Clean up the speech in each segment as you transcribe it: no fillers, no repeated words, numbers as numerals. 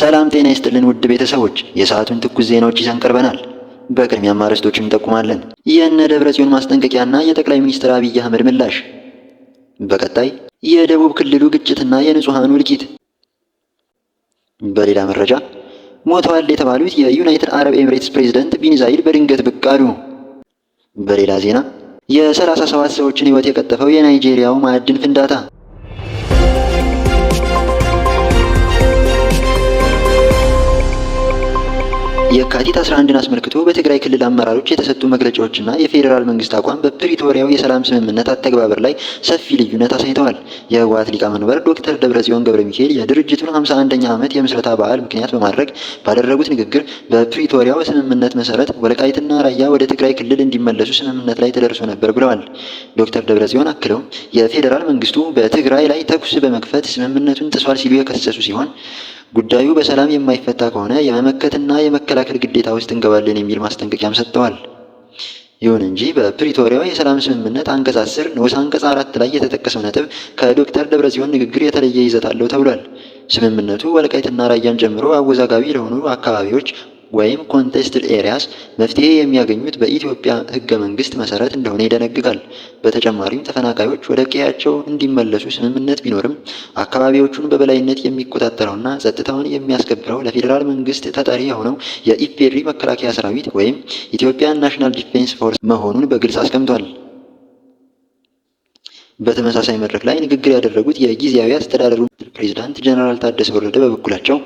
ሰላም ጤና ይስጥልን ውድ ቤተሰቦች፣ የሰዓቱን ትኩስ ዜናዎች ይዘን ቀርበናል። በቅድሚያም አርዕስቶቹን እንጠቁማለን። የእነ ደብረጽዮን ማስጠንቀቂያና የጠቅላይ ሚኒስትር አብይ አህመድ ምላሽ። በቀጣይ የደቡብ ክልሉ ግጭትና የንጹሃኑ እልቂት። በሌላ መረጃ ሞተዋል የተባሉት የዩናይትድ አረብ ኤሚሬትስ ፕሬዝዳንት ቢን ዛይድ በድንገት ብቅ አሉ። በሌላ ዜና የ37 ሰዎችን ሕይወት የቀጠፈው የናይጄሪያው ማዕድን ፍንዳታ። የካቲት 11ን አስመልክቶ በትግራይ ክልል አመራሮች የተሰጡ መግለጫዎችና የፌዴራል መንግስት አቋም በፕሪቶሪያው የሰላም ስምምነት አተግባበር ላይ ሰፊ ልዩነት አሳይተዋል። የህወሓት ሊቀመንበር ዶክተር ደብረጽዮን ገብረ ሚካኤል የድርጅቱን 51ኛ ዓመት የምስረታ በዓል ምክንያት በማድረግ ባደረጉት ንግግር በፕሪቶሪያው ስምምነት መሰረት ወልቃይትና ራያ ወደ ትግራይ ክልል እንዲመለሱ ስምምነት ላይ ተደርሶ ነበር ብለዋል። ዶክተር ደብረጽዮን አክለውም የፌዴራል መንግስቱ በትግራይ ላይ ተኩስ በመክፈት ስምምነቱን ጥሷል ሲሉ የከሰሱ ሲሆን ጉዳዩ በሰላም የማይፈታ ከሆነ የመመከትና የመከላከል ግዴታ ውስጥ እንገባለን የሚል ማስጠንቀቂያም ሰጥተዋል። ይሁን እንጂ በፕሪቶሪያው የሰላም ስምምነት አንቀጽ 10 ንዑስ አንቀጽ 4 ላይ የተጠቀሰው ነጥብ ከዶክተር ደብረጽዮን ንግግር የተለየ ይዘት አለው ተብሏል። ስምምነቱ ወልቃይትና ራያን ጨምሮ አወዛጋቢ ለሆኑ አካባቢዎች ወይም ኮንቴስትድ ኤሪያስ መፍትሄ የሚያገኙት በኢትዮጵያ ህገ መንግስት መሰረት እንደሆነ ይደነግጋል። በተጨማሪም ተፈናቃዮች ወደ ቀያቸው እንዲመለሱ ስምምነት ቢኖርም አካባቢዎቹን በበላይነት የሚቆጣጠረውና ጸጥታውን የሚያስከብረው ለፌዴራል መንግስት ተጠሪ የሆነው የኢፌዴሪ መከላከያ ሰራዊት ወይም ኢትዮጵያ ናሽናል ዲፌንስ ፎርስ መሆኑን በግልጽ አስቀምጧል። በተመሳሳይ መድረክ ላይ ንግግር ያደረጉት የጊዜያዊ አስተዳደሩ ፕሬዝዳንት ጀነራል ታደሰ ወረደ በበኩላቸው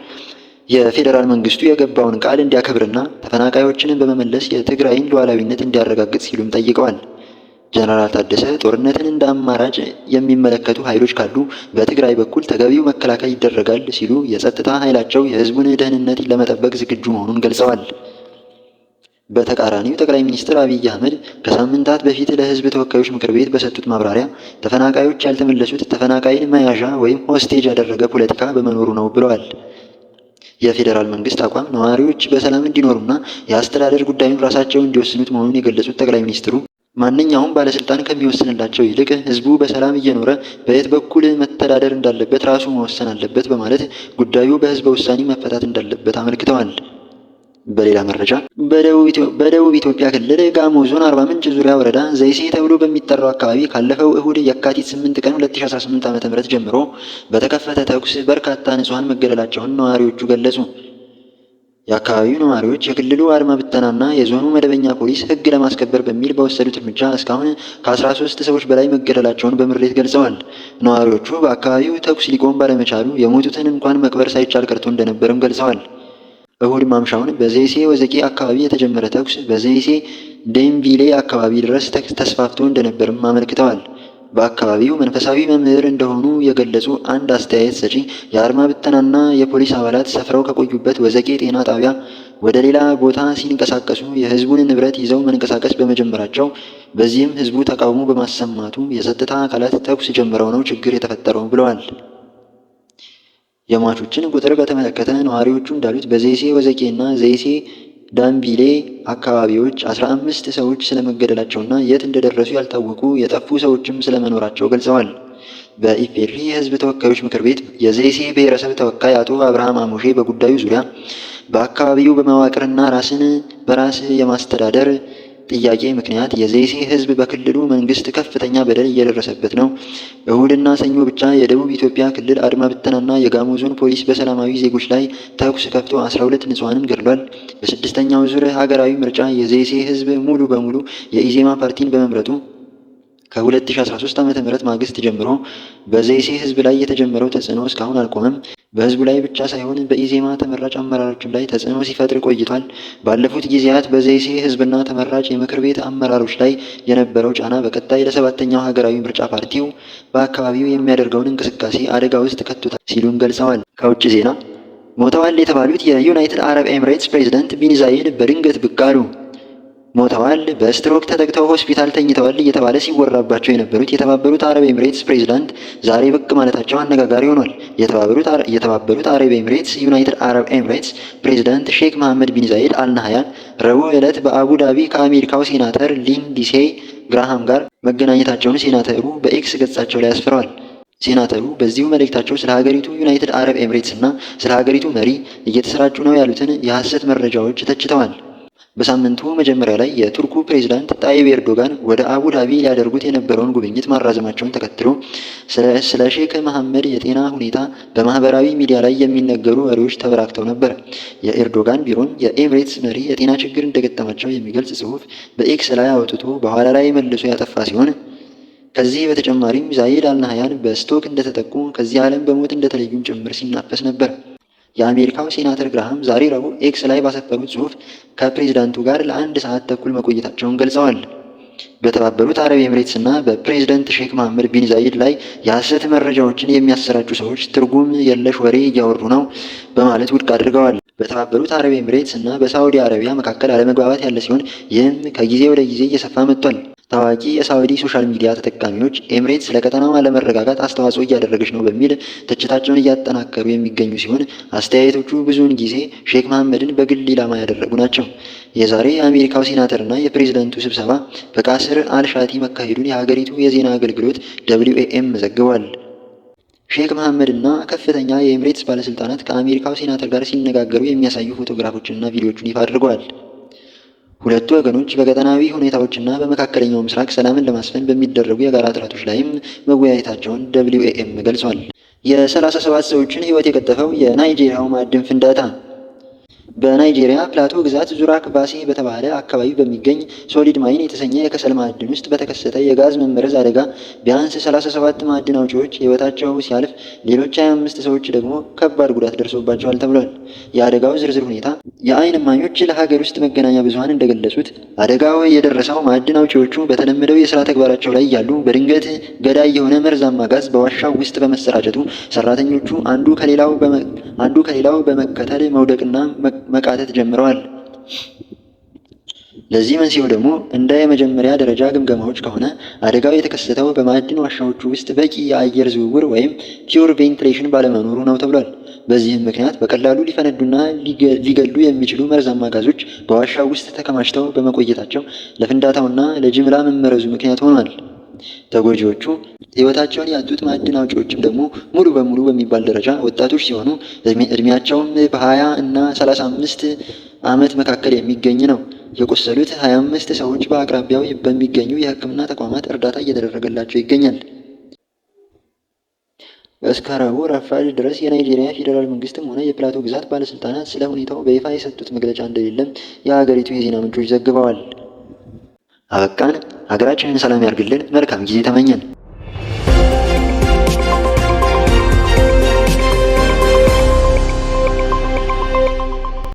የፌዴራል መንግስቱ የገባውን ቃል እንዲያከብርና ተፈናቃዮችንን በመመለስ የትግራይን ሉዓላዊነት እንዲያረጋግጥ ሲሉም ጠይቀዋል። ጀነራል ታደሰ ጦርነትን እንደ አማራጭ የሚመለከቱ ኃይሎች ካሉ በትግራይ በኩል ተገቢው መከላከል ይደረጋል ሲሉ የጸጥታ ኃይላቸው የህዝቡን ደህንነት ለመጠበቅ ዝግጁ መሆኑን ገልጸዋል። በተቃራኒው ጠቅላይ ሚኒስትር አብይ አህመድ ከሳምንታት በፊት ለህዝብ ተወካዮች ምክር ቤት በሰጡት ማብራሪያ ተፈናቃዮች ያልተመለሱት ተፈናቃይን መያዣ ወይም ሆስቴጅ ያደረገ ፖለቲካ በመኖሩ ነው ብለዋል። የፌዴራል መንግስት አቋም ነዋሪዎች በሰላም እንዲኖሩና የአስተዳደር ጉዳዩን ራሳቸው እንዲወስኑት መሆኑን የገለጹት ጠቅላይ ሚኒስትሩ ማንኛውም ባለስልጣን ከሚወስንላቸው ይልቅ ህዝቡ በሰላም እየኖረ በየት በኩል መተዳደር እንዳለበት ራሱ መወሰን አለበት በማለት ጉዳዩ በህዝበ ውሳኔ መፈታት እንዳለበት አመልክተዋል። በሌላ መረጃ በደቡብ ኢትዮጵያ ክልል ጋሞ ዞን አርባ ምንጭ ዙሪያ ወረዳ ዘይሴ ተብሎ በሚጠራው አካባቢ ካለፈው እሁድ የካቲት 8 ቀን 2018 ዓ.ም ጀምሮ በተከፈተ ተኩስ በርካታ ንጹሃን መገደላቸውን ነዋሪዎቹ ገለጹ። የአካባቢው ነዋሪዎች የክልሉ አድማ ብተናና የዞኑ መደበኛ ፖሊስ ህግ ለማስከበር በሚል በወሰዱት እርምጃ እስካሁን ከ13 ሰዎች በላይ መገደላቸውን በምሬት ገልጸዋል። ነዋሪዎቹ በአካባቢው ተኩስ ሊቆም ባለመቻሉ የሞቱትን እንኳን መቅበር ሳይቻል ቀርቶ እንደነበርም ገልጸዋል። እሁድ ማምሻውን በዘይሴ ወዘቄ አካባቢ የተጀመረ ተኩስ በዘይሴ ደምቢሌ አካባቢ ድረስ ተስፋፍቶ እንደነበርም አመልክተዋል። በአካባቢው መንፈሳዊ መምህር እንደሆኑ የገለጹ አንድ አስተያየት ሰጪ የአድማ ብተናና የፖሊስ አባላት ሰፍረው ከቆዩበት ወዘቄ ጤና ጣቢያ ወደ ሌላ ቦታ ሲንቀሳቀሱ የህዝቡን ንብረት ይዘው መንቀሳቀስ በመጀመራቸው በዚህም ህዝቡ ተቃውሞ በማሰማቱ የጸጥታ አካላት ተኩስ ጀምረው ነው ችግር የተፈጠረው ብለዋል። የሟቾችን ቁጥር በተመለከተ ነዋሪዎቹ እንዳሉት በዘይሴ ወዘቄና ዘይሴ ዳምቢሌ አካባቢዎች 15 ሰዎች ስለመገደላቸውና የት እንደደረሱ ያልታወቁ የጠፉ ሰዎችም ስለመኖራቸው ገልጸዋል። በኢፌዴሪ የህዝብ ተወካዮች ምክር ቤት የዘይሴ ብሔረሰብ ተወካይ አቶ አብርሃም አሞሼ በጉዳዩ ዙሪያ በአካባቢው በመዋቅርና ራስን በራስ የማስተዳደር ጥያቄ ምክንያት የዘይሴ ህዝብ በክልሉ መንግስት ከፍተኛ በደል እየደረሰበት ነው። እሁድና ሰኞ ብቻ የደቡብ ኢትዮጵያ ክልል አድማ ብተናና የጋሞ ዞን ፖሊስ በሰላማዊ ዜጎች ላይ ተኩስ ከፍቶ 12 ንጹሃንን ገድሏል። በስድስተኛው ዙር ሀገራዊ ምርጫ የዘይሴ ህዝብ ሙሉ በሙሉ የኢዜማ ፓርቲን በመምረጡ ከ2013 ዓ.ም ማግስት ጀምሮ በዘይሴ ህዝብ ላይ የተጀመረው ተጽዕኖ እስካሁን አልቆመም። በህዝቡ ላይ ብቻ ሳይሆን በኢዜማ ተመራጭ አመራሮችም ላይ ተጽዕኖ ሲፈጥር ቆይቷል። ባለፉት ጊዜያት በዘይሴ ህዝብና ተመራጭ የምክር ቤት አመራሮች ላይ የነበረው ጫና በቀጣይ ለሰባተኛው ሀገራዊ ምርጫ ፓርቲው በአካባቢው የሚያደርገውን እንቅስቃሴ አደጋ ውስጥ ከቶታል ሲሉም ገልጸዋል። ከውጭ ዜና ሞተዋል የተባሉት የዩናይትድ አረብ ኤሚሬትስ ፕሬዝዳንት ቢን ዛይድ በድንገት ብቅ አሉ። ሞተዋል፣ በስትሮክ ተጠቅተው ሆስፒታል ተኝተዋል እየተባለ ሲወራባቸው የነበሩት የተባበሩት አረብ ኤሚሬትስ ፕሬዝዳንት ዛሬ ብቅ ማለታቸው አነጋጋሪ ሆኗል። የተባበሩት አረብ ኤሚሬትስ ዩናይትድ አረብ ኤሚሬትስ ፕሬዝዳንት ሼክ መሐመድ ቢን ዛይድ አልናህያን ረቡዕ ዕለት በአቡ ዳቢ ከአሜሪካው ሴናተር ሊንድሴይ ግራሃም ጋር መገናኘታቸውን ሴናተሩ በኤክስ ገጻቸው ላይ አስፍረዋል። ሴናተሩ በዚሁ መልእክታቸው ስለ ሀገሪቱ ዩናይትድ አረብ ኤምሬትስ እና ስለ ሀገሪቱ መሪ እየተሰራጩ ነው ያሉትን የሐሰት መረጃዎች ተችተዋል። በሳምንቱ መጀመሪያ ላይ የቱርኩ ፕሬዝዳንት ጣይብ ኤርዶጋን ወደ አቡ ዳቢ ሊያደርጉት የነበረውን ጉብኝት ማራዘማቸውን ተከትሎ ስለ ሼክ መሐመድ የጤና ሁኔታ በማህበራዊ ሚዲያ ላይ የሚነገሩ ወሬዎች ተበራክተው ነበር። የኤርዶጋን ቢሮም የኤምሬትስ መሪ የጤና ችግር እንደገጠማቸው የሚገልጽ ጽሑፍ በኤክስ ላይ አውጥቶ በኋላ ላይ መልሶ ያጠፋ ሲሆን ከዚህ በተጨማሪም ዛይድ አልናህያን በስቶክ እንደተጠቁ ከዚህ ዓለም በሞት እንደተለዩም ጭምር ሲናፈስ ነበር። የአሜሪካው ሴናተር ግራሃም ዛሬ ረቡዕ ኤክስ ላይ ባሰፈሩት ጽሑፍ ከፕሬዝዳንቱ ጋር ለ1 ሰዓት ተኩል መቆየታቸውን ገልጸዋል። በተባበሩት አረብ ኤምሬትስ እና በፕሬዝዳንት ሼክ መሐመድ ቢን ዛይድ ላይ የሐሰት መረጃዎችን የሚያሰራጩ ሰዎች ትርጉም የለሽ ወሬ እያወሩ ነው በማለት ውድቅ አድርገዋል። በተባበሩት አረብ ኤምሬትስ እና በሳዑዲ አረቢያ መካከል አለመግባባት ያለ ሲሆን ይህም ከጊዜ ወደ ጊዜ እየሰፋ መጥቷል። ታዋቂ የሳዑዲ ሶሻል ሚዲያ ተጠቃሚዎች ኤምሬትስ ለቀጠናው አለመረጋጋት አስተዋጽኦ እያደረገች ነው በሚል ትችታቸውን እያጠናከሩ የሚገኙ ሲሆን አስተያየቶቹ ብዙውን ጊዜ ሼክ መሐመድን በግል ኢላማ ያደረጉ ናቸው። የዛሬ የአሜሪካው ሴናተርና የፕሬዝደንቱ ስብሰባ በቃስር አልሻቲ መካሄዱን የሀገሪቱ የዜና አገልግሎት WAM ዘግቧል። ሼክ መሐመድ እና ከፍተኛ የኤምሬትስ ባለስልጣናት ከአሜሪካው ሴናተር ጋር ሲነጋገሩ የሚያሳዩ ፎቶግራፎችንና ቪዲዮዎችን ይፋ አድርገዋል። ሁለቱ ወገኖች በቀጠናዊ ሁኔታዎችና በመካከለኛው ምስራቅ ሰላምን ለማስፈን በሚደረጉ የጋራ ጥረቶች ላይም መወያየታቸውን WAM ገልጿል። የ37 ሰዎችን ሕይወት የቀጠፈው የናይጄሪያው ማዕድን ፍንዳታ። በናይጄሪያ ፕላቶ ግዛት ዙራክ ባሴ በተባለ አካባቢ በሚገኝ ሶሊድ ማይን የተሰኘ የከሰል ማዕድን ውስጥ በተከሰተ የጋዝ መመረዝ አደጋ ቢያንስ 37 ማዕድን አውጪዎች ሕይወታቸው ሲያልፍ ሌሎች 25 ሰዎች ደግሞ ከባድ ጉዳት ደርሶባቸዋል ተብሏል። የአደጋው ዝርዝር ሁኔታ የዓይን እማኞች ለሀገር ውስጥ መገናኛ ብዙኃን እንደገለጹት አደጋው የደረሰው ማዕድን አውጪዎቹ በተለመደው የስራ ተግባራቸው ላይ ያሉ በድንገት ገዳይ የሆነ መርዛማ ጋዝ በዋሻው ውስጥ በመሰራጨቱ ሰራተኞቹ አንዱ ከሌላው በመከተል መውደቅና መቃተት ጀምረዋል። ለዚህ መንስኤው ደግሞ እንደ የመጀመሪያ ደረጃ ግምገማዎች ከሆነ አደጋው የተከሰተው በማዕድን ዋሻዎቹ ውስጥ በቂ የአየር ዝውውር ወይም ፒውር ቬንቲሌሽን ባለመኖሩ ነው ተብሏል። በዚህም ምክንያት በቀላሉ ሊፈነዱና ሊገሉ የሚችሉ መርዛማ ጋዞች በዋሻው ውስጥ ተከማችተው በመቆየታቸው ለፍንዳታውና ለጅምላ መመረዙ ምክንያት ሆኗል። ተጎጂዎቹ ሕይወታቸውን ያጡት ማዕድን አውጪዎችም ደግሞ ሙሉ በሙሉ በሚባል ደረጃ ወጣቶች ሲሆኑ እድሜያቸውም በ20 እና 35 ዓመት መካከል የሚገኝ ነው። የቆሰሉት 25 ሰዎች በአቅራቢያው በሚገኙ የሕክምና ተቋማት እርዳታ እየተደረገላቸው ይገኛል። እስከ ረቡዕ ረፋድ ድረስ የናይጄሪያ ፌዴራል መንግስትም ሆነ የፕላቶ ግዛት ባለስልጣናት ስለ ሁኔታው በይፋ የሰጡት መግለጫ እንደሌለም የሀገሪቱ የዜና ምንጮች ዘግበዋል። አበቃን። ሀገራችንን ሰላም ያርግልን። መልካም ጊዜ ተመኘን።